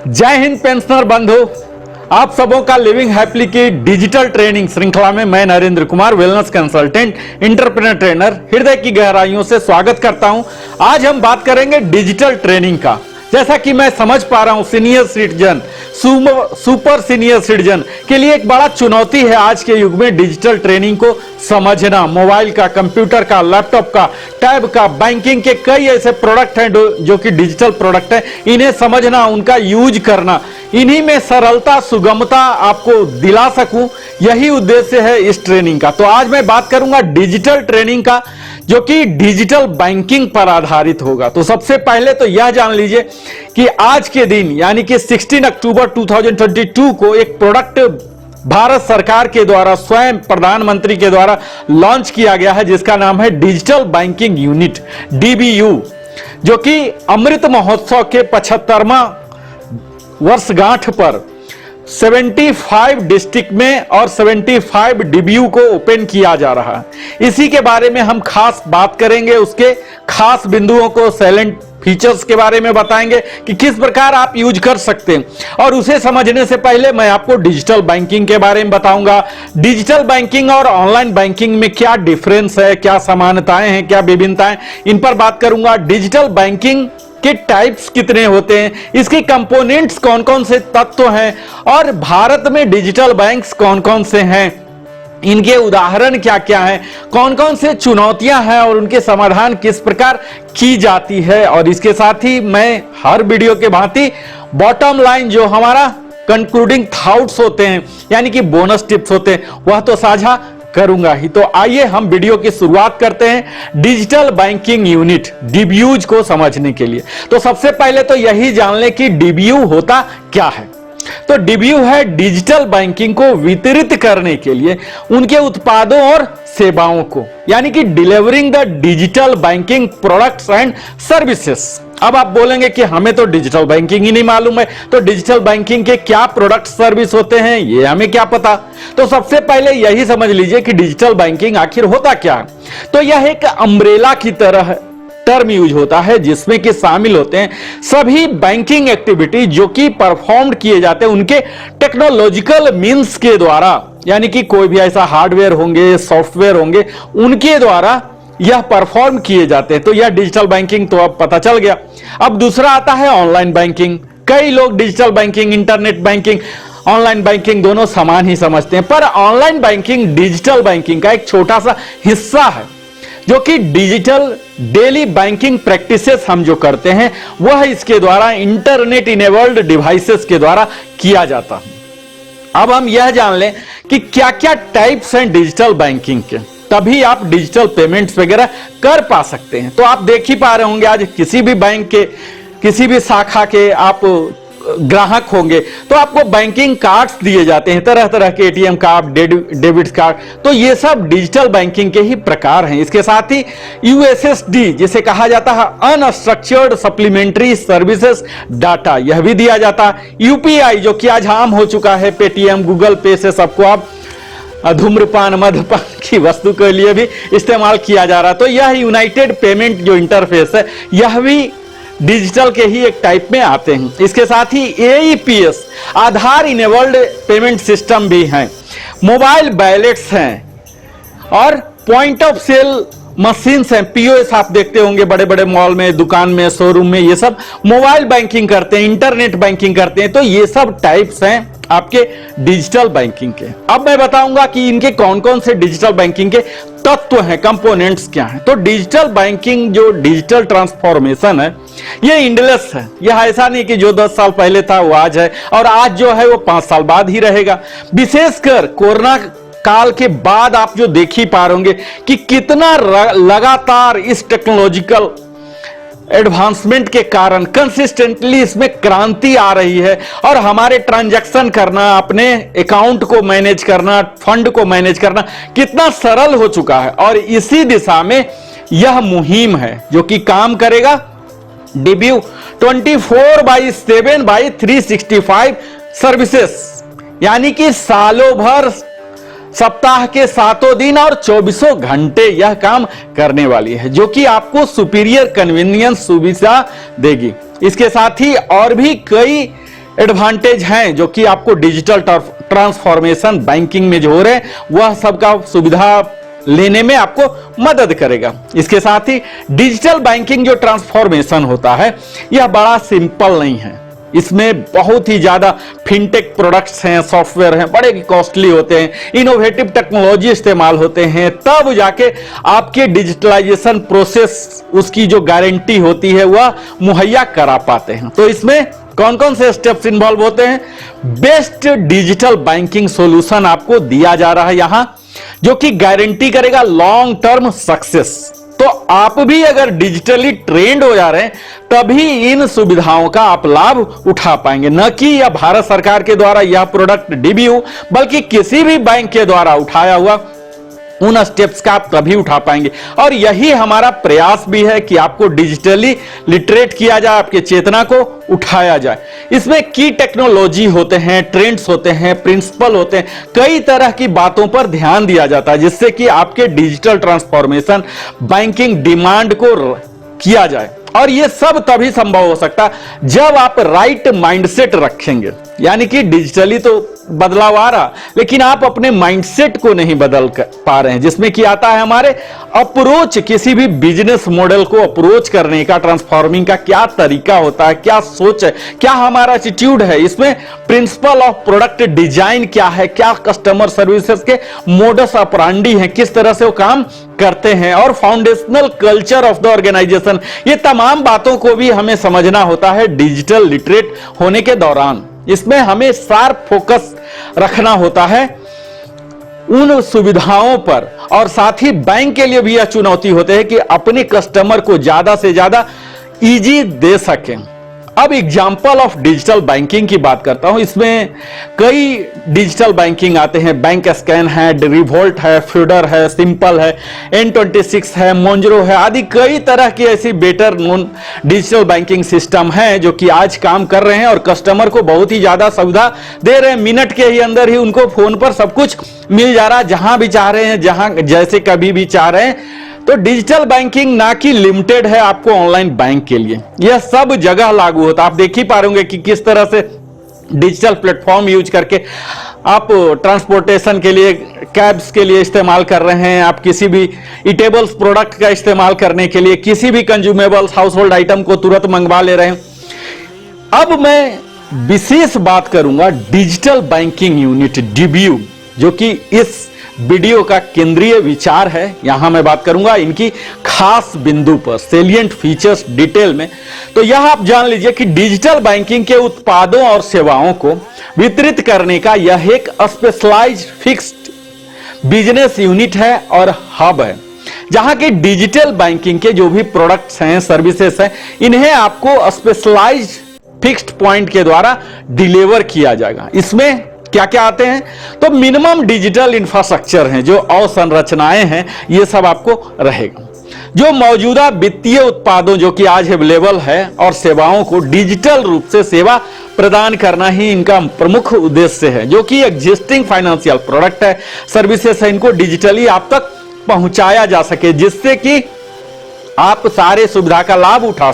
जय हिंद पेंशनर बंधु, आप सबों का लिविंग हैप्पीली की डिजिटल ट्रेनिंग श्रृंखला में मैं Narendra Kumar, wellness consultant, entrepreneur trainer, हृदय की गहराइयों से स्वागत करता हूं। आज हम बात करेंगे डिजिटल ट्रेनिंग का। जैसा कि मैं समझ पा रहा हूं, senior citizen, super senior citizen के लिए एक बड़ा चुनौती है आज के युग में डिजिटल ट्रेनिंग को समझना। मोबाइल का, कंप्यूटर का, लैपटॉप का, टैब का, बैंकिंग के कई ऐसे प्रोडक्ट हैं जो कि डिजिटल प्रोडक्ट हैं, इन्हें समझना, उनका यूज करना, इन्हीं में सरलता, सुगमता आपको दिला सकूं, यही उद्देश्य है इस ट्रेनिंग का। तो आज मैं बात करूंगा डिजिटल ट्रेनिंग का, जो कि डिजिटल बैंकिंग पर आधारित होगा। तो सबसे पहले तो यह जान लीजिए कि आज के दिन यानी कि 16 अक्टूबर 2022 को एक प्रोडक्ट भारत सरकार के द्वारा, स्वयं प्रधानमंत्री के द्वारा लॉन्च किया गया है, जिसका नाम है डिजिटल बैंकिंग यूनिट, DBU, जो कि अमृत महोत्सव के 75वां वर्षगांठ पर 75 डिस्ट्रिक्ट में और 75 DBU को ओपन किया जा रहा है। इसी के बारे में हम खास बात करेंगे, उसके खास बिंदुओं को, सैलेंट फीचर्स के बारे में बताएंगे कि किस प्रकार आप यूज कर सकते हैं। और उसे समझने से पहले मैं आपको डिजिटल बैंकिंग के बारे में बताऊंगा। डिजिटल बैंकिंग और ऑनलाइन बैंकिंग में क्या डिफरेंस है, क्या समानताएं हैं, क्या विभिन्नताएं, इन पर बात करूंगा। डिजिटल बैंकिंग के टाइप्स कितने होते हैं, इसके कंपोनेंट्स कौन कौन से तत्व हैं, और भारत में डिजिटल बैंक्स कौन कौन से हैं, इनके उदाहरण क्या क्या हैं, कौन कौन से चुनौतियां हैं और उनके समाधान किस प्रकार की जाती है। और इसके साथ ही मैं हर वीडियो के भांति बॉटम लाइन, जो हमारा कंक्लूडिंग थॉट्स होते हैं, यानी कि बोनस टिप्स होते हैं, वह तो साझा करूंगा ही। तो आइए हम वीडियो की शुरुआत करते हैं डिजिटल बैंकिंग यूनिट, DBUs को समझने के लिए। तो सबसे पहले तो यही जान लें कि DBU होता क्या है। तो DBU है डिजिटल बैंकिंग को वितरित करने के लिए उनके उत्पादों और सेवाओं को, यानी कि delivering the digital banking products and services. अब आप बोलेंगे कि हमें तो डिजिटल बैंकिंग ही नहीं मालूम है, तो डिजिटल बैंकिंग के क्या प्रोडक्ट सर्विस होते हैं ये हमें क्या पता। तो सबसे पहले यही समझ लीजिए कि डिजिटल बैंकिंग आखिर होता क्या है। तो यह एक अम्ब्रेला की तरह टर्म यूज होता है, जिसमें कि शामिल होते हैं सभी बैंकिंग एक्टिविटी जो कि परफॉर्म्ड किए जाते हैं उनके टेक्नोलॉजिकल मींस के द्वारा, यानी कि कोई भी ऐसा हार्डवेयर होंगे, सॉफ्टवेयर होंगे, उनके द्वारा यह परफॉर्म किए जाते हैं। तो यह डिजिटल बैंकिंग तो अब पता चल गया। अब दूसरा आता है ऑनलाइन बैंकिंग। कई लोग digital banking, internet banking, online banking दोनों समान ही समझते हैं, पर ऑनलाइन बैंकिंग डिजिटल बैंकिंग का एक छोटा सा हिस्सा है, जो कि डिजिटल डेली बैंकिंग प्रैक्टिसेस हम जो करते हैं वह इसके द्वारा इंटरनेट इनेबल्ड डिवाइसेस के द्वारा किया जाता है। अब हम यह जान लें कि क्या क्या टाइप्स हैं डिजिटल बैंकिंग के, तभी आप डिजिटल पेमेंट्स वगैरह कर पा सकते हैं। तो आप देख ही पा रहे होंगे, आज किसी भी बैंक के, किसी भी शाखा के आप ग्राहक होंगे तो आपको बैंकिंग कार्ड्स दिए जाते हैं, तरह तरह के ATM कार्ड, डेबिट कार्ड। तो ये सब डिजिटल बैंकिंग के ही प्रकार हैं। इसके साथ ही USSD, जिसे कहा जाता है अनस्ट्रक्चर्ड सप्लीमेंट्री सर्विसेज डाटा, यह भी दिया जाता है। UPI, जो कि आज आम हो चुका है, पेटीएम, गूगल पे से सबको आप धूम्रपान, मद्यपान की वस्तु के लिए भी इस्तेमाल किया जा रहा है। तो यह यूनाइटेड पेमेंट जो इंटरफेस है, यह भी डिजिटल के ही एक टाइप में आते हैं। इसके साथ ही AEPS, आधार इनेबल्ड पेमेंट सिस्टम भी हैं, मोबाइल वैलेट्स हैं और पॉइंट ऑफ सेल मशीन्स हैं, POS आप देखते होंगे बड़े बड़े मॉल में, दुकान में, शोरूम में, ये सब मोबाइल बैंकिंग करते हैं, इंटरनेट बैंकिंग करते हैं। तो ये सब टाइप्स हैं आपके डिजिटल बैंकिंग के। अब मैं बताऊंगा कि इनके कौन कौन से डिजिटल बैंकिंग के तत्व हैं, कंपोनेंट्स क्या हैं। तो डिजिटल बैंकिंग, जो डिजिटल ट्रांसफॉर्मेशन है, ये इंडलेस है। यह ऐसा नहीं कि जो 10 साल पहले था वो आज है, और आज जो है वो 5 साल बाद ही रहेगा। विशेषकर कोरोना काल के बाद आप जो देख ही पा रहे होंगे कि कितना लगातार इस टेक्नोलॉजिकल एडवांसमेंट के कारण कंसिस्टेंटली इसमें क्रांति आ रही है, और हमारे ट्रांजैक्शन करना, अपने अकाउंट को मैनेज करना, फंड को मैनेज करना कितना सरल हो चुका है। और इसी दिशा में यह मुहिम है जो कि काम करेगा DBU 24/7/365 सर्विसेज, यानी कि सालों भर सप्ताह के 7 दिन और 24 घंटे यह काम करने वाली है, जो कि आपको सुपीरियर कन्वीनियंस सुविधा देगी। इसके साथ ही और भी कई एडवांटेज हैं जो कि आपको डिजिटल ट्रांसफॉर्मेशन बैंकिंग में जो हो रहे हैं वह सबका सुविधा लेने में आपको मदद करेगा। इसके साथ ही डिजिटल बैंकिंग जो ट्रांसफॉर्मेशन होता है यह बड़ा सिंपल नहीं है, इसमें बहुत ही ज्यादा फिनटेक प्रोडक्ट्स हैं, सॉफ्टवेयर हैं, बड़े कॉस्टली होते हैं, इनोवेटिव टेक्नोलॉजी इस्तेमाल होते हैं, तब जाके आपके डिजिटलाइजेशन प्रोसेस उसकी जो गारंटी होती है वह मुहैया करा पाते हैं। तो इसमें कौन कौन से स्टेप्स इन्वॉल्व होते हैं? बेस्ट डिजिटल बैंकिंग सॉल्यूशन आपको दिया जा रहा है यहां, जो कि गारंटी करेगा लॉन्ग टर्म सक्सेस। तो आप भी अगर डिजिटली ट्रेंड हो जा रहे हैं तभी इन सुविधाओं का आप लाभ उठा पाएंगे, न कि यह भारत सरकार के द्वारा यह प्रोडक्ट डीबीयू बल्कि किसी भी बैंक के द्वारा उठाया हुआ उन स्टेप्स का आप तभी उठा पाएंगे। और यही हमारा प्रयास भी है कि आपको डिजिटली लिटरेट किया जाए, आपके चेतना को उठाया जाए। इसमें की टेक्नोलॉजी होते हैं, ट्रेंड्स होते हैं, प्रिंसिपल होते हैं, कई तरह की बातों पर ध्यान दिया जाता है जिससे कि आपके डिजिटल ट्रांसफॉर्मेशन बैंकिंग डिमांड को किया जाए। और यह सब तभी संभव हो सकता है जब आप राइट माइंडसेट रखेंगे, यानी कि डिजिटली तो बदलाव आ रहा लेकिन आप अपने माइंडसेट को नहीं बदल पा रहे हैं, जिसमें कि आता है हमारे अप्रोच, किसी भी बिजनेस मॉडल को अप्रोच करने का, ट्रांसफॉर्मिंग का क्या तरीका होता है, क्या सोच है, क्या हमारा एटीट्यूड है, इसमें प्रिंसिपल ऑफ प्रोडक्ट डिजाइन क्या है, क्या कस्टमर सर्विसेज के मोडस ऑपरेंडी हैं, किस तरह से वो काम करते हैं, और foundational culture of the organisation, ये तमाम बातों को भी हमें समझना होता है डिजिटल लिटरेट होने के दौरान। इसमें हमें शार्प फोकस रखना होता है उन सुविधाओं पर, और साथ ही बैंक के लिए भी यह चुनौती होती है कि अपने कस्टमर को ज्यादा से ज्यादा इजी दे सकें। अब एग्जाम्पल ऑफ डिजिटल बैंकिंग की बात करता हूं। इसमें कई डिजिटल बैंकिंग आते हैं, बैंक स्कैन है, रिवोल्ट है, फ्यूडर है, सिंपल है, N26 है, मोंजरो है, आदि कई तरह की ऐसी better known digital banking system है जो कि आज काम कर रहे हैं और कस्टमर को बहुत ही ज्यादा सुविधा दे रहे हैं। मिनट के ही अंदर ही उनको फोन पर सब कुछ मिल जा रहा है, जहां भी चाह रहे हैं, जहां जैसे कभी भी चाह रहे हैं। तो डिजिटल बैंकिंग ना कि लिमिटेड है आपको ऑनलाइन बैंक के लिए, यह सब जगह लागू होता है। आप देख ही पा रहे कि किस तरह से डिजिटल प्लेटफॉर्म यूज करके आप ट्रांसपोर्टेशन के लिए, कैब्स के लिए इस्तेमाल कर रहे हैं, आप किसी भी ईटेबल्स प्रोडक्ट का इस्तेमाल करने के लिए किसी भी कंज्यूमेबल्स हाउस होल्ड आइटम को तुरंत मंगवा ले रहे हैं। अब मैं विशेष बात करूंगा डिजिटल बैंकिंग यूनिट डीबीयू, जो कि इस वीडियो का केंद्रीय विचार है। यहां मैं बात करूंगा इनकी खास बिंदु पर, सेलिएंट फीचर्स डिटेल में। तो यह आप जान लीजिए कि डिजिटल बैंकिंग के उत्पादों और सेवाओं को वितरित करने का यह एक स्पेशलाइज्ड फिक्स्ड बिजनेस यूनिट है और हब है, जहां की डिजिटल बैंकिंग के जो भी प्रोडक्ट्स हैं, सर्विसेज हैं, इन्हें आपको स्पेशलाइज्ड फिक्स्ड पॉइंट के द्वारा डिलीवर किया जाएगा। इसमें क्या क्या आते हैं? तो मिनिमम डिजिटल इंफ्रास्ट्रक्चर हैं, जो अवसंरचनाएं हैं, ये सब आपको रहेगा। जो मौजूदा वित्तीय उत्पादों जो कि आज अवेलेबल है और सेवाओं को डिजिटल रूप से सेवा प्रदान करना ही इनका प्रमुख उद्देश्य है। जो कि एग्जिस्टिंग फाइनेंशियल प्रोडक्ट है, सर्विसेज है, इनको डिजिटली आप तक पहुंचाया जा सके, जिससे कि आप सारे सुविधा का लाभ उठा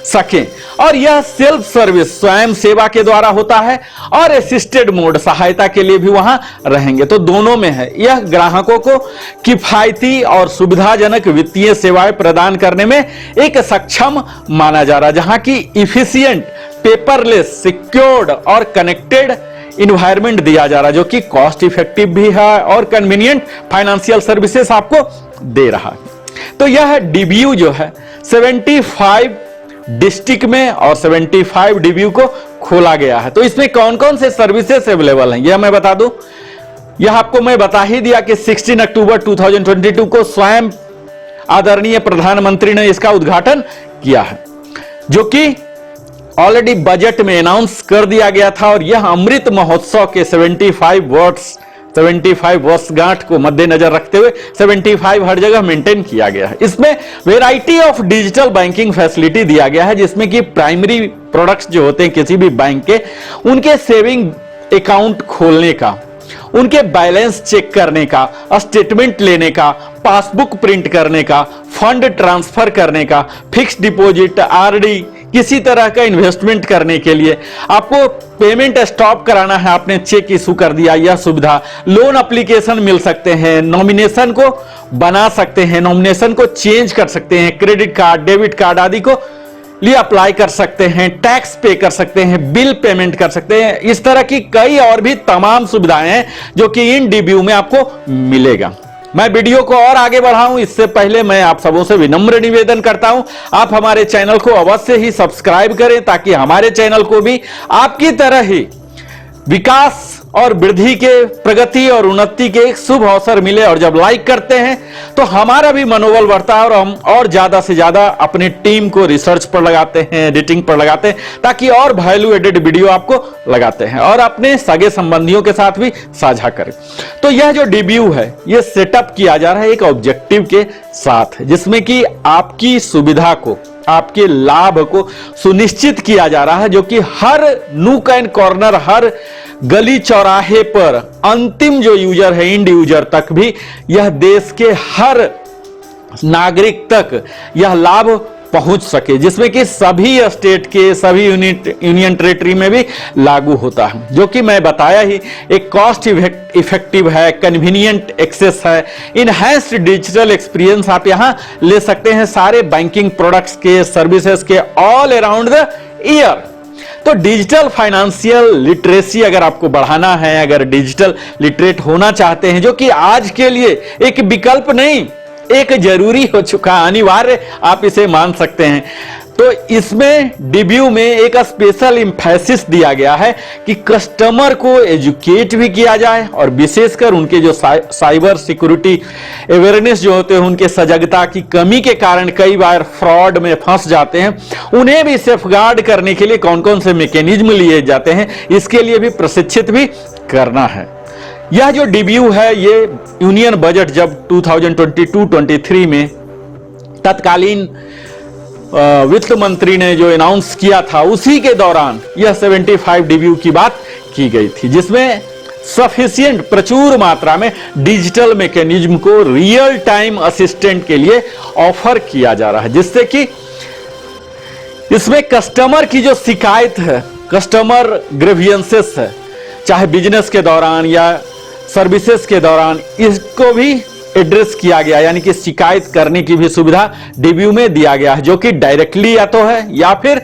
सकें। और यह सेल्फ सर्विस स्वयं सेवा के द्वारा होता है और असिस्टेड मोड सहायता के लिए भी वहां रहेंगे, तो दोनों में है। यह ग्राहकों को किफायती और सुविधाजनक वित्तीय सेवाएं प्रदान करने में एक सक्षम माना जा रहा है, जहां की इफिशिएंट, पेपरलेस, सिक्योर्ड और कनेक्टेड इन्वायरमेंट दिया जा रहा है, जो कि कॉस्ट इफेक्टिव भी है और कन्वीनियंट फाइनेंशियल सर्विसेज आपको दे रहा है। तो यह डीबीयू जो है 75 डिस्ट्रिक्ट में और 75 डीबीयू को खोला गया है। तो इसमें कौन कौन से सर्विसेज अवेलेबल हैं यह मैं बता दूं। यह आपको मैं बता ही दिया कि 16 अक्टूबर 2022 को स्वयं आदरणीय प्रधानमंत्री ने इसका उद्घाटन किया है, जो कि ऑलरेडी बजट में अनाउंस कर दिया गया था। और यह अमृत महोत्सव के 75 वर्षगांठ को मद्देनजर रखते हुए 75 हर जगह मेंटेन किया गया है। इसमें variety of digital banking facility दिया गया है, जिसमें कि प्राइमरी प्रोडक्ट्स जो होते हैं किसी भी बैंक के, उनके सेविंग अकाउंट खोलने का उनके बैलेंस चेक करने का, स्टेटमेंट लेने का, पासबुक प्रिंट करने का, फंड ट्रांसफर करने का, फिक्स डिपॉजिट, आरडी, किसी तरह का इन्वेस्टमेंट करने के लिए आपको पेमेंट स्टॉप कराना है, आपने चेक इशू कर दिया, यह सुविधा, लोन एप्लीकेशन मिल सकते हैं, नॉमिनेशन को बना सकते हैं, नॉमिनेशन को चेंज कर सकते हैं, क्रेडिट कार्ड, डेबिट कार्ड आदि को लिए अप्लाई कर सकते हैं, टैक्स पे कर सकते हैं, बिल पेमेंट कर सकते हैं। इस तरह की कई और भी तमाम सुविधाएं हैं जो कि इन डीबीयू में आपको मिलेगा। मैं वीडियो को और आगे बढ़ाऊं इससे पहले मैं आप सबों से विनम्र निवेदन करता हूं, आप हमारे चैनल को अवश्य ही सब्सक्राइब करें ताकि हमारे चैनल को भी आपकी तरह ही विकास और वृद्धि के, प्रगति और उन्नति के एक शुभ अवसर मिले। और जब लाइक करते हैं तो हमारा भी मनोबल बढ़ता है और हम और ज्यादा से ज्यादा अपनी टीम को रिसर्च पर लगाते हैं, एडिटिंग पर लगाते हैं, ताकि और वैल्यू एडेड वीडियो आपको लगाते हैं और अपने सगे संबंधियों के साथ भी साझा करें। तो यह जो डीबीयू है ये सेटअप किया जा रहा है एक ऑब्जेक्टिव के साथ, जिसमें कि आपकी सुविधा को, आपके लाभ को सुनिश्चित किया जा रहा है, जो कि हर नूक एंड कॉर्नर, हर गली चौराहे पर अंतिम जो यूजर है, इंड यूजर तक भी, यह देश के हर नागरिक तक यह लाभ पहुंच सके, जिसमें कि सभी स्टेट के, सभी यूनियन टेरिटरी में भी लागू होता है, जो कि मैं बताया ही एक कॉस्ट इफेक्टिव है, कन्वीनियंट एक्सेस है, इनहैंस्ड डिजिटल एक्सपीरियंस आप यहां ले सकते हैं सारे बैंकिंग प्रोडक्ट्स के, सर्विसेज के, ऑल अराउंड द ईयर। तो डिजिटल फाइनेंशियल लिटरेसी अगर आपको बढ़ाना है, अगर डिजिटल लिटरेट होना चाहते हैं, जो कि आज के लिए एक विकल्प नहीं, एक जरूरी हो चुका, अनिवार्य आप इसे मान सकते हैं, तो इसमें डीबीयू में एक स्पेशल इंफेसिस दिया गया है कि कस्टमर को एजुकेट भी किया जाए और विशेषकर उनके जो साइबर सिक्योरिटी अवेयरनेस जो होते हैं, उनके सजगता की कमी के कारण कई बार फ्रॉड में फंस जाते हैं, उन्हें भी सेफगार्ड करने के लिए कौन कौन से मैकेनिज्म लिए जाते हैं, इसके लिए भी प्रशिक्षित भी करना है। यह जो डीबीयू है ये यूनियन बजट जब 2022-23 में तत्कालीन वित्त मंत्री ने जो अनाउंस किया था, उसी के दौरान यह 75 डीबीयू की बात की गई थी, जिसमें सफिशिएंट, प्रचुर मात्रा में डिजिटल मैकेनिज्म को रियल टाइम असिस्टेंट के लिए ऑफर किया जा रहा है, जिससे कि इसमें कस्टमर की जो शिकायत है, कस्टमर ग्रीवियंसेस है, चाहे बिजनेस के दौरान या सर्विसेज के दौरान, इसको भी एड्रेस किया गया, यानी कि शिकायत करने की भी सुविधा डीबीयू में दिया गया है, जो कि डायरेक्टली या तो है या फिर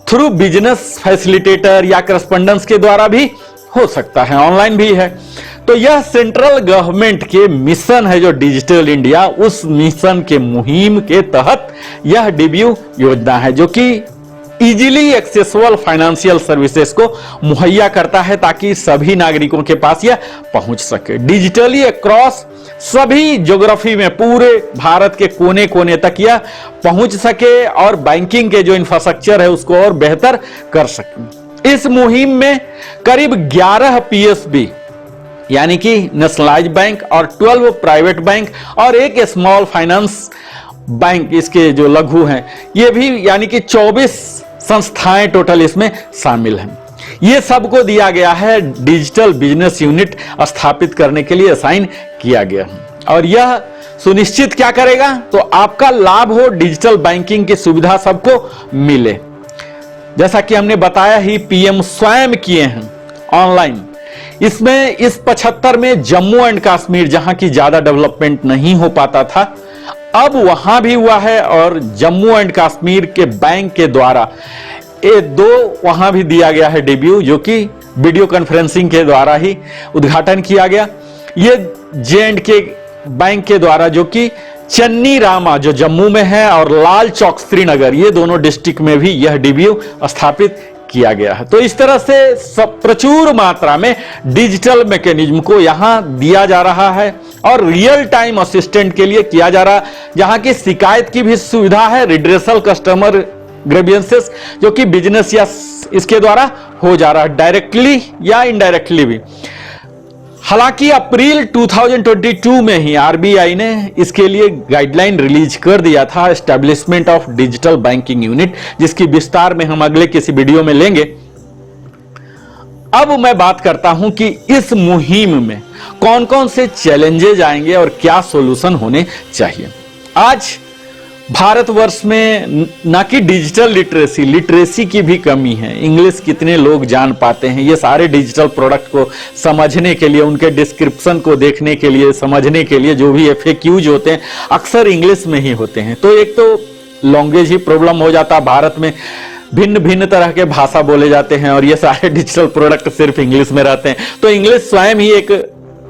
थ्रू बिजनेस फैसिलिटेटर या करस्पॉन्डेंस के द्वारा भी हो सकता है, ऑनलाइन भी है। तो यह सेंट्रल गवर्नमेंट के मिशन है जो डिजिटल इंडिया, उस मिशन के मुहिम के तहत यह डीबीयू योजना है, जो कि इजीली एक्सेसिबल फाइनेंशियल सर्विसेज को मुहैया करता है ताकि सभी नागरिकों के पास यह पहुंच सके, डिजिटली अक्रॉस सभी ज्योग्राफी में, पूरे भारत के कोने कोने तक यह पहुंच सके और बैंकिंग के जो इंफ्रास्ट्रक्चर है उसको और बेहतर कर सके। इस मुहिम में करीब 11 पीएसबी यानी कि नेशनलाइज्ड बैंक और 12 प्राइवेट बैंक और एक स्मॉल फाइनेंस बैंक, इसके जो लघु हैं ये भी, यानी कि 24 संस्थाएं टोटल इसमें शामिल हैं। ये सबको दिया गया है डिजिटल बिजनेस यूनिट स्थापित करने के लिए असाइन किया गया है, और यह सुनिश्चित क्या करेगा, तो आपका लाभ हो, डिजिटल बैंकिंग की सुविधा सबको मिले। जैसा कि हमने बताया ही, पीएम स्वयं किए हैं ऑनलाइन। इसमें इस 75 में जम्मू एंड कश्मीर, जहां की ज्यादा डेवलपमेंट नहीं हो पाता था, अब वहां भी हुआ है, और जम्मू एंड कश्मीर के बैंक के द्वारा ये 2 वहां भी दिया गया है डीबीयू, जो कि वीडियो कॉन्फ्रेंसिंग के द्वारा ही उद्घाटन किया गया। ये जे&के बैंक के द्वारा, जो कि चन्नी रामा जो जम्मू में है और लाल चौक श्रीनगर, ये दोनों डिस्ट्रिक्ट में भी यह डीबीयू स्थापित किया गया है। तो इस तरह से प्रचुर मात्रा में डिजिटल मैकेनिज्म को यहां दिया जा रहा है और रियल टाइम असिस्टेंट के लिए किया जा रहा है, जहां की शिकायत की भी सुविधा है, रिड्रेसल कस्टमर ग्रीवियंसेस, जो कि बिजनेस या इसके द्वारा हो जा रहा है, डायरेक्टली या इनडायरेक्टली भी। हालांकि अप्रैल 2022 में ही आरबीआई ने इसके लिए गाइडलाइन रिलीज कर दिया था, establishment of digital banking unit, जिसकी विस्तार में हम अगले किसी वीडियो में लेंगे। अब मैं बात करता हूं कि इस मुहिम में कौन कौन से चैलेंजेज आएंगे और क्या सॉल्यूशन होने चाहिए। आज भारतवर्ष में ना कि डिजिटल लिटरेसी की भी कमी है। इंग्लिश कितने लोग जान पाते हैं, ये सारे डिजिटल प्रोडक्ट को समझने के लिए, उनके डिस्क्रिप्शन को देखने के लिए, समझने के लिए जो भी FAQs होते हैं अक्सर इंग्लिश में ही होते हैं। तो एक तो लैंग्वेज ही प्रॉब्लम हो जाता है। भारत में भिन्न भिन्न तरह के भाषा बोले जाते हैं और ये सारे डिजिटल प्रोडक्ट सिर्फ इंग्लिश में रहते हैं, तो इंग्लिश स्वयं ही एक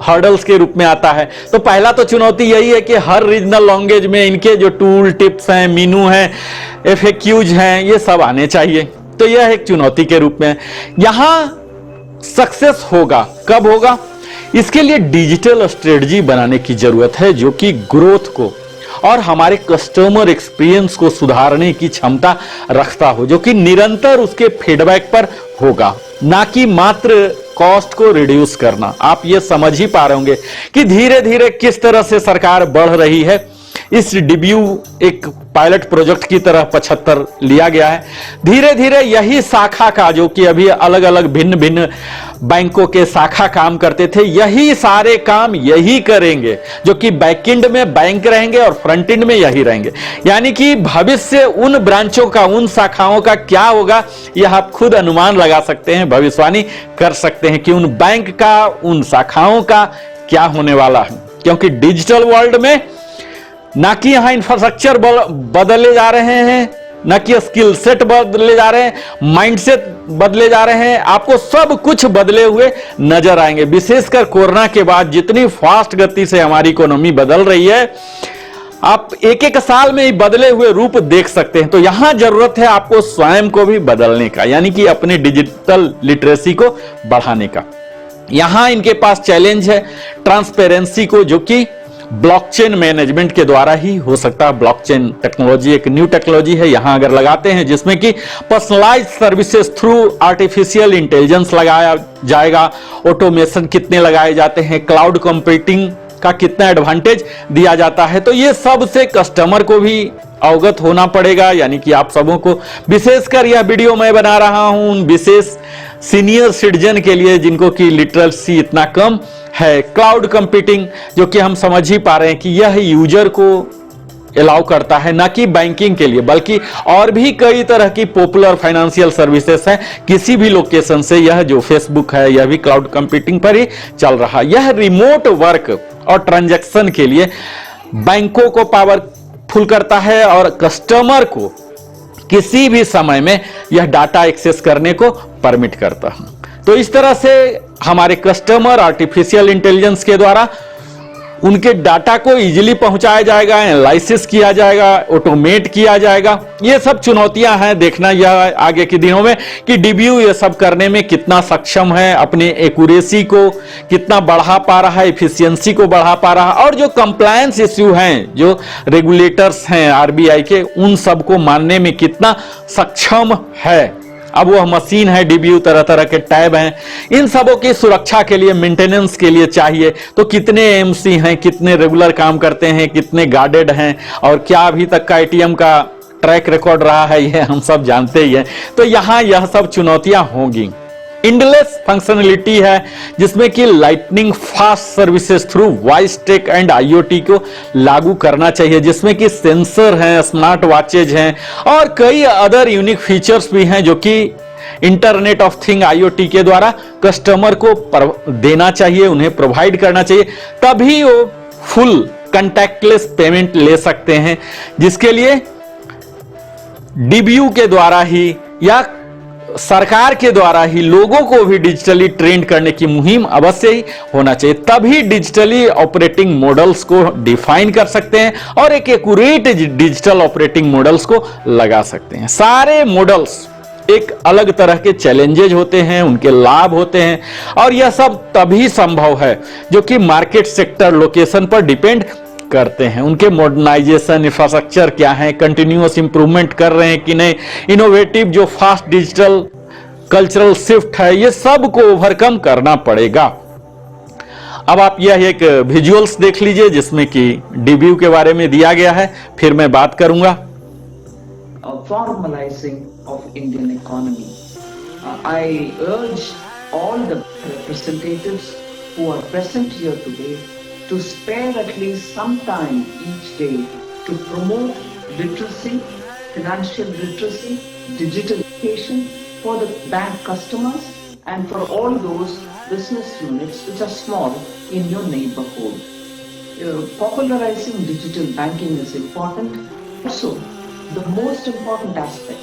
हर्डल्स के रूप में आता है। तो पहला तो चुनौती यही है कि हर रीजनल लैंग्वेज में इनके जो टूल टिप्स हैं, मीनू हैं, FAQs हैं, ये सब आने चाहिए। तो यह एक चुनौती के रूप में यहां सक्सेस होगा। कब होगा? इसके लिए डिजिटल स्ट्रेटजी बनाने की जरूरत है जो कि ग्रोथ को और हमारे कस्टमर एक्सपीरियंस को सुधारने की क्षमता रखता हो, जो कि निरंतर उसके फीडबैक पर होगा, ना कि मात्र कॉस्ट को रिड्यूस करना। आप ये समझ ही पा रहे होंगे कि धीरे धीरे किस तरह से सरकार बढ़ रही है। इस DBU एक पायलट प्रोजेक्ट की तरह 75 लिया गया है। धीरे धीरे यही शाखा का, जो कि अभी अलग अलग भिन्न भिन्न बैंकों के शाखा काम करते थे, यही सारे काम यही करेंगे, जो कि बैकएंड में बैंक रहेंगे और फ्रंट एंड में यही रहेंगे। यानी कि भविष्य उन ब्रांचों का, उन शाखाओं का क्या होगा, यह आप खुद अनुमान लगा सकते हैं, भविष्यवाणी कर सकते हैं कि उन बैंक का, उन शाखाओं का क्या होने वाला है। क्योंकि डिजिटल वर्ल्ड में ना कि यहां इंफ्रास्ट्रक्चर बदले जा रहे हैं, ना कि स्किल सेट बदले जा रहे हैं, माइंडसेट बदले जा रहे हैं, आपको सब कुछ बदले हुए नजर आएंगे। विशेषकर कोरोना के बाद जितनी फास्ट गति से हमारी इकोनॉमी बदल रही है, आप एक एक साल में ही बदले हुए रूप देख सकते हैं। तो यहां जरूरत है आपको स्वयं को भी बदलने का, यानी कि अपने डिजिटल लिटरेसी को बढ़ाने का। यहां इनके पास चैलेंज है ट्रांसपेरेंसी को, जो कि ब्लॉकचेन मैनेजमेंट के द्वारा ही हो सकता है। ब्लॉकचेन टेक्नोलॉजी एक न्यू टेक्नोलॉजी है, यहां अगर लगाते हैं जिसमें कि personalised services through artificial intelligence लगाया जाएगा, ऑटोमेशन कितने लगाए जाते हैं, क्लाउड कंप्यूटिंग का कितना एडवांटेज दिया जाता है, तो ये सब से कस्टमर को भी अवगत होना पड़ेगा। यानी कि आप सबों को, विशेषकर यह वीडियो मैं बना रहा हूं उन विशेष सीनियर सिटीजन के लिए जिनको कि लिटरेसी इतना कम है। क्लाउड कंप्यूटिंग, जो कि हम समझ ही पा रहे हैं कि यह यूजर को अलाउ करता है, ना कि बैंकिंग के लिए, बल्कि और भी कई तरह की पॉपुलर फाइनेंशियल सर्विसेज हैं। किसी भी लोकेशन से, यह जो फेसबुक है यह भी क्लाउड कंप्यूटिंग पर ही चल रहा है। यह रिमोट वर्क और ट्रांजैक्शन के लिए बैंकों को पावरफुल करता है और कस्टमर को किसी भी समय में यह डाटा एक्सेस करने को परमिट करता है। तो इस तरह से हमारे कस्टमर आर्टिफिशियल इंटेलिजेंस के द्वारा उनके डाटा को इजीली पहुंचाया जाएगा, एनालिसिस किया जाएगा, ऑटोमेट किया जाएगा। ये सब चुनौतियां हैं। देखना यह आगे के दिनों में कि DBU ये सब करने में कितना सक्षम है, अपने एक्यूरेसी को कितना बढ़ा पा रहा है, एफिशिएंसी को बढ़ा पा रहा है, और जो कंप्लायंस इश्यू हैं, जो रेगुलेटर्स हैं RBI के, उन सबको मानने में कितना सक्षम है। अब वह मशीन है, DBU तरह तरह के टैब हैं, इन सबों की सुरक्षा के लिए, मेंटेनेंस के लिए चाहिए तो कितने AMC हैं, कितने रेगुलर काम करते हैं, कितने गार्डेड हैं, और क्या अभी तक का ATM का ट्रैक रिकॉर्ड रहा है, ये हम सब जानते ही हैं। तो यहां यह सब चुनौतियां होंगी। इंडलेस फंक्शनलिटी है, जिसमें कि lightning fast services through voice tech and IoT को लागू करना चाहिए, जिसमें कि सेंसर हैं, स्मार्ट वॉचेज हैं और कई अदर यूनिक फीचर्स भी हैं, जो कि इंटरनेट ऑफ थिंग IoT के द्वारा कस्टमर को देना चाहिए, उन्हें प्रोवाइड करना चाहिए, तभी वो फुल कंटैक्टलेस पेमेंट ले सकते हैं, जिसके लिए DBU के द्वारा ही या सरकार के द्वारा ही लोगों को भी डिजिटली ट्रेंड करने की मुहिम अवश्य ही होना चाहिए। तभी डिजिटली ऑपरेटिंग मॉडल्स को डिफाइन कर सकते हैं और एक एक्यूरेट डिजिटल ऑपरेटिंग मॉडल्स को लगा सकते हैं। सारे मॉडल्स एक अलग तरह के चैलेंजेज होते हैं, उनके लाभ होते हैं, और यह सब तभी संभव है जो कि मार्केट सेक्टर लोकेशन पर डिपेंड करते हैं। उनके मॉडर्नाइजेशन, इंफ्रास्ट्रक्चर क्या है, कंटिन्यूअस इंप्रूवमेंट कर रहे हैं कि नहीं, इनोवेटिव जो फास्ट डिजिटल कल्चरल शिफ्ट है, ये सब को ओवरकम करना पड़ेगा। अब आप यह एक विजुअल्स देख लीजिए जिसमें कि DBU के बारे में दिया गया है, फिर मैं बात करूंगा। Formalizing of Indian economy. I urge all the representatives who are present here today to spare at least some time each day to promote literacy, financial literacy, digital education for the bank customers and for all those business units which are small in your neighborhood. Popularizing digital banking is important. Also, the most important aspect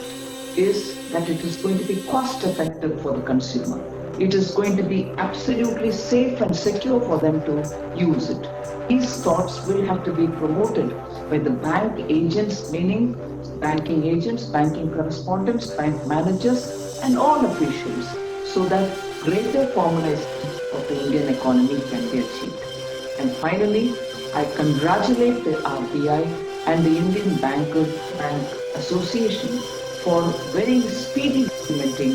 is that it is going to be cost effective for the consumer. It is going to be absolutely safe and secure for them to use it. These thoughts will have to be promoted by the bank agents, meaning banking agents, banking correspondents, bank managers, and all officials, so that greater formalization of the Indian economy can be achieved. And finally, I congratulate the RBI and the Indian Bank Association for very speedily implementing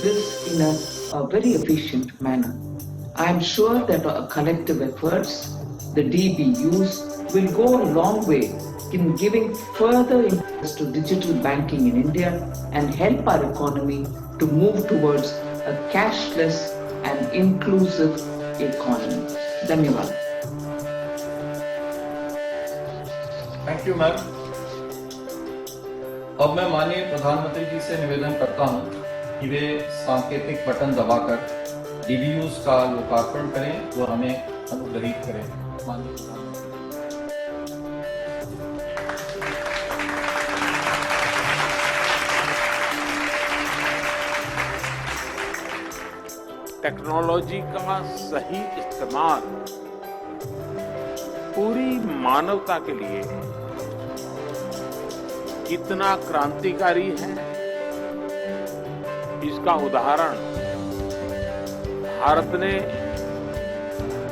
this in a very efficient manner. I am sure that our collective efforts, the DBUs, will go a long way in giving further impetus to digital banking in India and help our economy to move towards a cashless and inclusive economy. Dhanyavad. Thank you ma'am. अब मैं माननीय प्रधानमंत्री जी से निवेदन करता हूं कि वे सांकेतिक बटन दबाकर डीबीयूज का लोकार्पण करें, वो हमें अनुग्रहित करें। माननीय प्रधानमंत्री। टेक्नोलॉजी का सही इस्तेमाल पूरी मानवता के लिए कितना क्रांतिकारी है, इसका उदाहरण भारत ने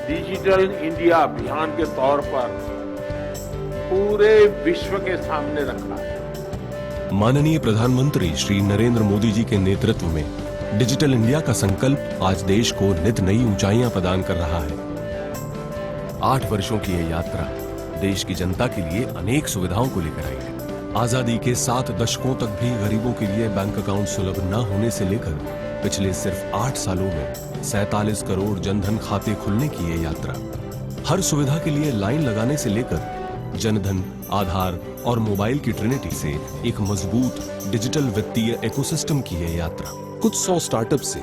डिजिटल इंडिया अभियान के तौर पर पूरे विश्व के सामने रखा है। माननीय प्रधानमंत्री श्री नरेंद्र मोदी जी के नेतृत्व में डिजिटल इंडिया का संकल्प आज देश को नित नई ऊंचाइयां प्रदान कर रहा है। 8 वर्षों की यह यात्रा देश की जनता के लिए अनेक सुविधाओं को लेकर आई है। आजादी के 7 दशकों तक भी गरीबों के लिए बैंक अकाउंट सुलभ न होने से लेकर पिछले सिर्फ 8 सालों में 47 करोड़ जनधन खाते खुलने की ये यात्रा, हर सुविधा के लिए लाइन लगाने से लेकर जनधन, आधार और मोबाइल की ट्रिनिटी से एक मजबूत डिजिटल वित्तीय इकोसिस्टम की ये यात्रा, कुछ 100 स्टार्टअप से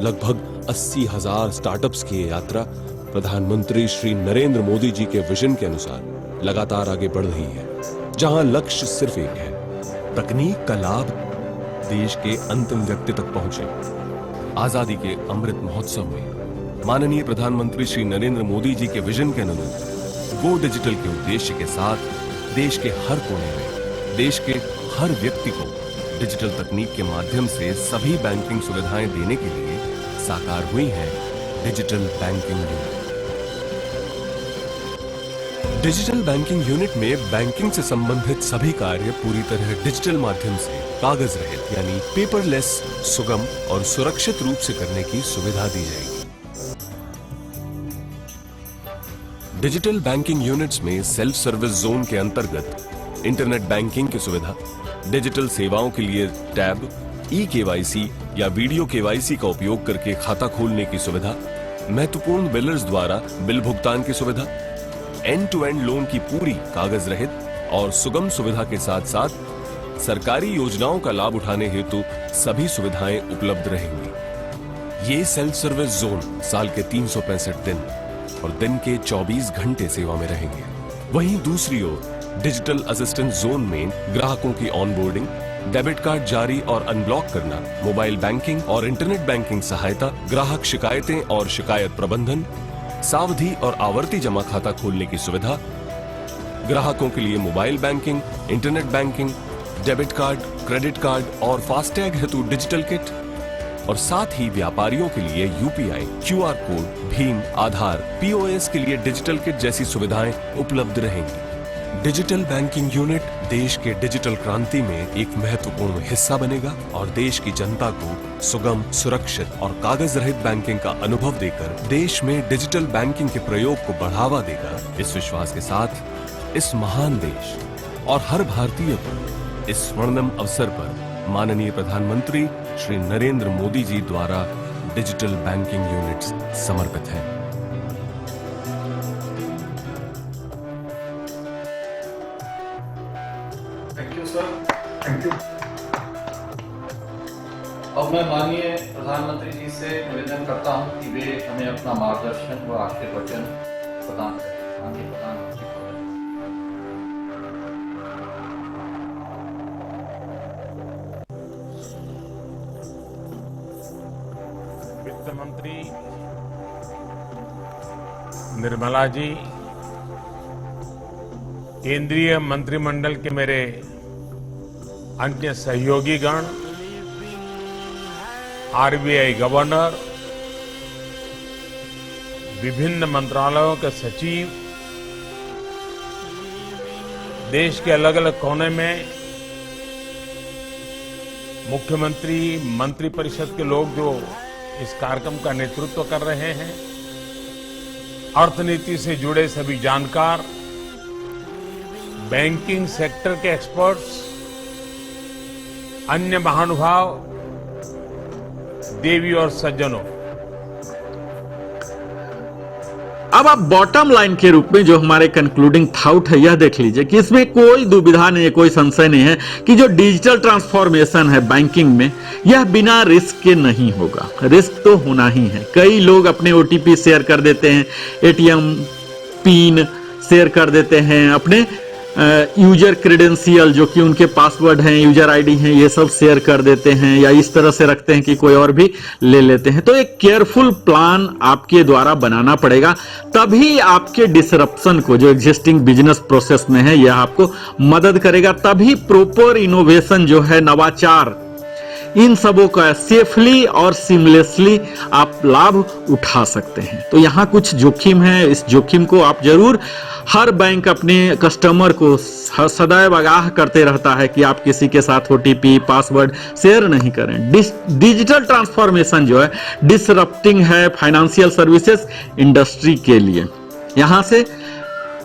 लगभग 80,000 स्टार्टअप्स की ये यात्रा प्रधानमंत्री श्री नरेंद्र मोदी जी के विजन के अनुसार लगातार आगे बढ़ रही है, जहां लक्ष्य सिर्फ एक है, तकनीक का लाभ देश के अंतिम व्यक्ति तक पहुंचे। आजादी के अमृत महोत्सव में माननीय प्रधानमंत्री श्री नरेंद्र मोदी जी के विजन के अनुरूप गो डिजिटल के उद्देश्य के साथ देश के हर कोने में देश के हर व्यक्ति को डिजिटल तकनीक के माध्यम से सभी बैंकिंग सुविधाएं देने के लिए साकार हुई है digital banking unit. Digital banking unit में बैंकिंग से संबंधित सभी कार्य पूरी तरह डिजिटल माध्यम से कागज रहित यानी पेपरलेस, सुगम और सुरक्षित रूप से करने की सुविधा दी जाएगी। डिजिटल बैंकिंग यूनिट्स में सेल्फ सर्विस जोन के अंतर्गत इंटरनेट बैंकिंग की सुविधा, डिजिटल सेवाओं के लिए टैब, ई-केवाईसी या वीडियो केवाईसी का उपयोग करके खाता खोलने की सुविधा, महत्वपूर्ण बिलर्स द्वारा बिल भुगतान की सुविधा, एंड टू एंड लोन की पूरी कागज रहित और सुगम सुविधा के साथ साथ सरकारी योजनाओं का लाभ उठाने हेतु सभी सुविधाएं उपलब्ध रहेंगी। ये सेल्फ सर्विस जोन साल के 365 दिन और दिन के 24 घंटे सेवा में रहेंगे। वहीं दूसरी ओर डिजिटल असिस्टेंस जोन में ग्राहकों की ऑनबोर्डिंग, डेबिट कार्ड जारी और अनब्लॉक करना, मोबाइल बैंकिंग और इंटरनेट बैंकिंग सहायता, ग्राहक शिकायतें और शिकायत प्रबंधन, सावधि और आवर्ती जमा खाता खोलने की सुविधा, ग्राहकों के लिए mobile banking, internet banking, debit card, credit card और फास्टैग हेतु डिजिटल किट, और साथ ही व्यापारियों के लिए यूपीआई, क्यूआर कोड, भीम, आधार, पीओएस के लिए डिजिटल किट जैसी सुविधाएं उपलब्ध रहेंगी। डिजिटल बैंकिंग यूनिट देश के डिजिटल क्रांति में एक महत्वपूर्ण हिस्सा बनेगा और देश की जनता को सुगम, सुरक्षित और कागज रहित बैंकिंग का अनुभव देकर देश में डिजिटल बैंकिंग के प्रयोग को बढ़ावा देगा। इस विश्वास के साथ इस महान देश और हर भारतीय पर इस स्वर्णिम अवसर पर माननीय प्रधानमंत्री श्री नरेंद्र मोदी जी द्वारा डिजिटल बैंकिंग यूनिट्स समर्पित है। Thank you sir. Thank you. अब मैं माननीय प्रधानमंत्री जी से निवेदन करता हूं कि वे हमें अपना मार्गदर्शन व आशीर्वचन प्रदान करें। माननीय प्रधानमंत्री वित्त मंत्री निर्मला जी, केंद्रीय मंत्रिमंडल के मेरे अन्य सहयोगी गण, आरबीआई गवर्नर, विभिन्न मंत्रालयों के सचिव, देश के अलग अलग कोने में मुख्यमंत्री, मंत्रिपरिषद के लोग जो इस कार्यक्रम का नेतृत्व कर रहे हैं, अर्थनीति से जुड़े सभी जानकार, बैंकिंग सेक्टर के एक्सपर्ट्स, अन्य महानुभाव, देवी और सज्जनों, अब आप बॉटम लाइन के रूप में जो हमारे कंक्लूडिंग थॉट है यह देख लीजिए कि इसमें कोई दुविधा नहीं है, कोई संशय नहीं है कि जो डिजिटल ट्रांसफॉर्मेशन है बैंकिंग में, यह बिना रिस्क के नहीं होगा। रिस्क तो होना ही है। कई लोग अपने ओटीपी शेयर कर देते हैं, एटीएम पिन शेयर कर देते हैं, अपने यूजर क्रेडेंशियल जो कि उनके पासवर्ड हैं, यूजर आईडी हैं, ये सब शेयर कर देते हैं या इस तरह से रखते हैं कि कोई और भी ले लेते हैं। तो एक केयरफुल प्लान आपके द्वारा बनाना पड़ेगा, तभी आपके डिसरप्शन को जो एग्जिस्टिंग बिजनेस प्रोसेस में है यह आपको मदद करेगा। तभी प्रॉपर इनोवेशन जो है, नवाचार, इन सबों का सेफली और सीमलेसली आप लाभ उठा सकते हैं। तो यहां कुछ जोखिम है, इस जोखिम को आप जरूर, हर बैंक अपने कस्टमर को सदैव आगाह करते रहता है कि आप किसी के साथ ओटीपी, पासवर्ड शेयर नहीं करें। डिजिटल ट्रांसफॉर्मेशन जो है डिसरप्टिंग है फाइनेंशियल सर्विसेज इंडस्ट्री के लिए। यहां से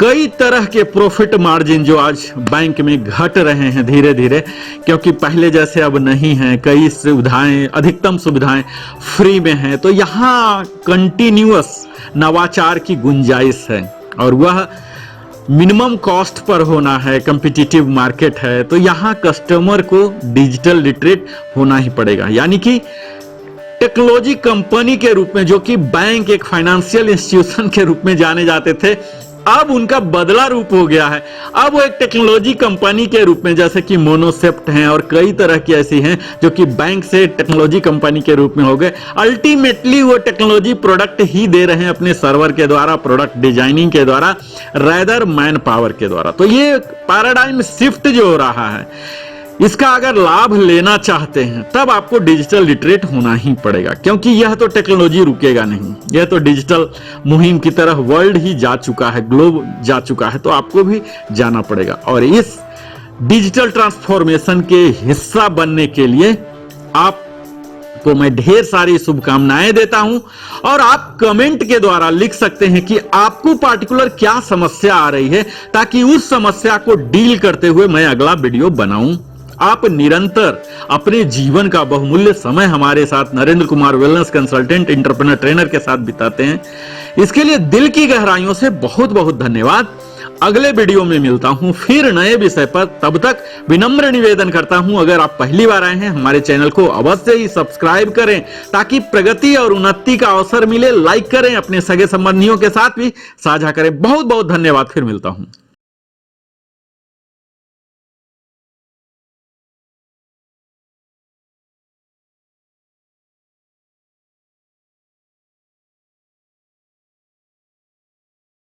कई तरह के प्रॉफिट मार्जिन जो आज बैंक में घट रहे हैं धीरे धीरे, क्योंकि पहले जैसे अब नहीं है, कई सुविधाएं, अधिकतम सुविधाएं फ्री में हैं। तो यहां कंटिन्यूअस नवाचार की गुंजाइश है और वह मिनिमम कॉस्ट पर होना है, कंपिटिटिव मार्केट है। तो यहां कस्टमर को डिजिटल लिटरेट होना ही पड़ेगा, यानी कि टेक्नोलॉजी कंपनी के रूप में, जो कि बैंक एक फाइनेंशियल इंस्टीट्यूशन के रूप में जाने जाते थे, अब उनका बदला रूप हो गया है। अब वो एक टेक्नोलॉजी कंपनी के रूप में, जैसे कि मोनोसेप्ट हैं और कई तरह की ऐसी हैं जो कि बैंक से टेक्नोलॉजी कंपनी के रूप में हो गए। अल्टीमेटली वो टेक्नोलॉजी प्रोडक्ट ही दे रहे हैं अपने सर्वर के द्वारा, प्रोडक्ट डिजाइनिंग के द्वारा, रेदर मैन पावर के द्वारा। तो ये पैराडाइम शिफ्ट जो हो रहा है, इसका अगर लाभ लेना चाहते हैं तब आपको डिजिटल लिटरेट होना ही पड़ेगा, क्योंकि यह तो टेक्नोलॉजी रुकेगा नहीं, यह तो डिजिटल मुहिम की तरह वर्ल्ड ही जा चुका है, ग्लोब जा चुका है। तो आपको भी जाना पड़ेगा और इस डिजिटल ट्रांसफॉर्मेशन के हिस्सा बनने के लिए आपको मैं ढेर सारी शुभकामनाएं देता हूं। और आप कमेंट के द्वारा लिख सकते हैं कि आपको पार्टिकुलर क्या समस्या आ रही है, ताकि उस समस्या को डील करते हुए मैं अगला वीडियो बनाऊं। आप निरंतर अपने जीवन का बहुमूल्य समय हमारे साथ Narendra Kumar wellness consultant, entrepreneur trainer के साथ बिताते हैं, इसके लिए दिल की गहराइयों से बहुत बहुत धन्यवाद। अगले वीडियो में मिलता हूं फिर नए विषय पर। तब तक विनम्र निवेदन करता हूं, अगर आप पहली बार आए हैं हमारे चैनल को अवश्य ही सब्सक्राइब करें, ताकि प्रगति और उन्नति का अवसर मिले। लाइक करें, अपने सगे संबंधियों के साथ भी साझा करें। बहुत बहुत धन्यवाद, फिर मिलता हूं।